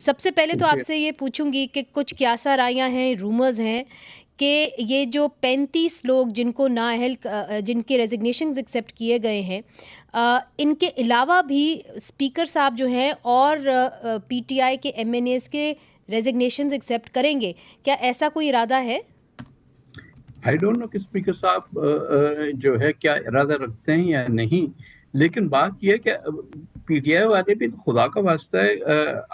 सबसे पहले तो जी। आपसे ये पूछूंगी कि कुछ क्यासा रायां हैं, रूमर्स हैं कि ये जो 35 लोग जिनको नाअहल जिनके रेजिग्नेशन एक्सेप्ट किए गए हैं, इनके अलावा भी स्पीकर साहब जो हैं और पीटीआई के एमएनएस के रेजिग्नेशन एक्सेप्ट करेंगे, क्या ऐसा कोई इरादा है? आई डोंट नो कि स्पीकर साहब जो है क्या इरादा रखते हैं या नहीं, लेकिन बात यह है कि पीटीआई वाले भी तो खुदा का वास्ता है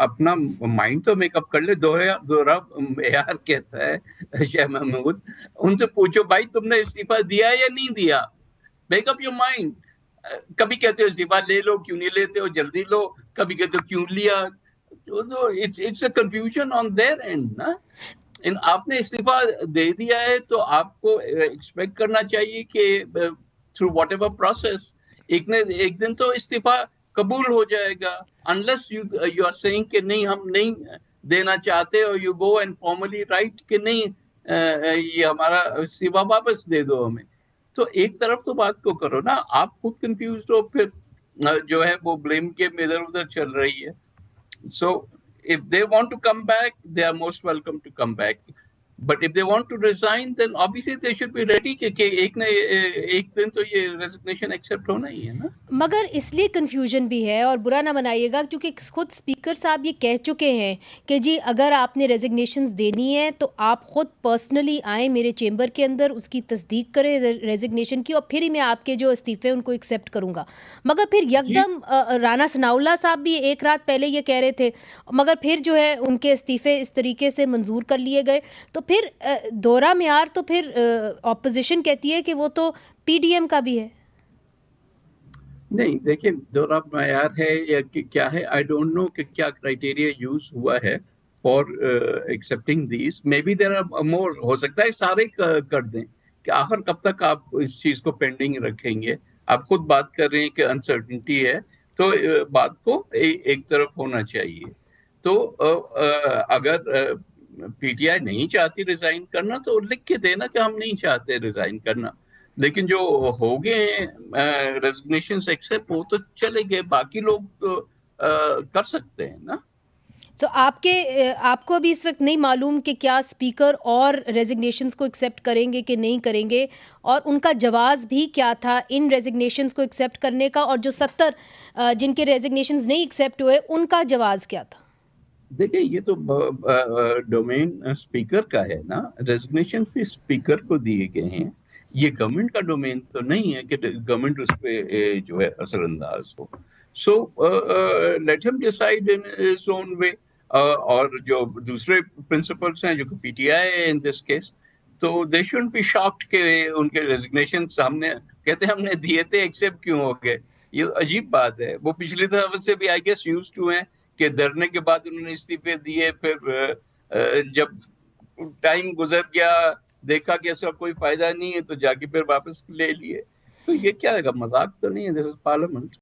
अपना माइंड तो मेकअप कर ले। दोहरा दोहरा यार कहता है शाह महमूद, उनसे पूछो भाई तुमने इस्तीफा दिया या नहीं दिया, मेकअप योर माइंड। कभी कहते हो इस्तीफा ले लो, क्यों नहीं लेते हो, जल्दी लो, कभी कहते हो क्यों लिया। तो it's a confusion on their and ना। इन आपने इस्तीफा दे दिया है तो आपको एक्सपेक्ट करना चाहिए कि थ्रू वॉट एवर प्रोसेस एक दिन तो इस्तीफा कबूल हो जाएगा, unless you you are saying कि नहीं हम नहीं देना चाहते, और you go and formally write कि नहीं ये हमारा इस्तीफा वापस दे दो हमें। तो एक तरफ तो बात को करो ना, आप खुद कंफ्यूज हो, फिर जो है वो ब्लेम गेम इधर उधर चल रही है। So if they want to come back, they are most welcome to come back. But if they want to resign, then obviously they should be ready कि एक दिन तो ये रेजिग्नेशन एक्सेप्ट होना ही है ना। मगर इसलिए कन्फ्यूजन भी है, और बुरा ना मनाइएगा, क्योंकि खुद स्पीकर साहब ये कह चुके हैं कि जी अगर आपने रेजिग्नेशंस देनी है तो आप खुद पर्सनली आएँ मेरे चेंबर के अंदर, उसकी तस्दीक करें रेजिग्नेशन की, और फिर ही मैं आपके जो इस्तीफ़े उनको एक्सेप्ट करूँगा। मगर फिर जी यकदम राना सनाउल्लाह साहब भी एक रात पहले ये कह रहे थे, मगर फिर जो है उनके इस्तीफ़े इस तरीके से मंजूर कर लिए गए। तो फिर दोहरा म्यार, तो फिर ऑपोजिशन कहती है कि वो तो पीडीएम का भी है। नहीं, देखिए दोहरा मायार है या कि क्या है, आई डोंट नो कि क्या क्राइटेरिया यूज हुआ है for accepting these. Maybe there are more, हो सकता है सारे कर दें, कि आखिर कब तक आप इस चीज को पेंडिंग रखेंगे। आप खुद बात कर रहे हैं कि अनसर्टिनिटी है, तो बात को एक तरफ होना चाहिए। तो अगर पीटीआई नहीं चाहती रिजाइन करना तो लिख के देना कि हम नहीं चाहते रिजाइन करना। लेकिन जो हो गए हैं रेजिग्नेशन एक्सेप्ट, वो तो चले गए, बाकी लोग तो कर सकते हैं ना। तो आपको अभी इस वक्त नहीं मालूम कि क्या स्पीकर और रेजिग्नेशंस को एक्सेप्ट करेंगे कि नहीं करेंगे, और उनका जवाब भी क्या था इन रेजिग्नेशंस को एक्सेप्ट करने का, और जो 70 जिनके रेजिग्नेशंस नहीं एक्सेप्ट हुए उनका जवाब क्या था? देखिए ये तो डोमेन स्पीकर का है ना, रेजिग्नेशन भी स्पीकर को दिए गए हैं। ये गवर्नमेंट का डोमेन तो नहीं है कि गवर्नमेंट उस पे जो है असरअंदाज हो। So let him decide in his own way. और जो दूसरे प्रिंसिपल्स हैं जो कि पीटीआई है इन दिस केस, तो दे शुडंट बी शॉक्ड के उनके रेजिग्नेशन हमने कहते हमने दिए थे, एक्सेप्ट क्यों हो गए। ये अजीब बात है। वो पिछली दफा से भी आई गेस यूज्ड टू हैं कि धरने के बाद उन्होंने इस्तीफे दिए, फिर जब टाइम गुजर गया, देखा कि इसका कोई फायदा नहीं है, तो जाके फिर वापस ले लिए। तो ये क्या है, मजाक तो नहीं है, दिस इज पार्लियामेंट।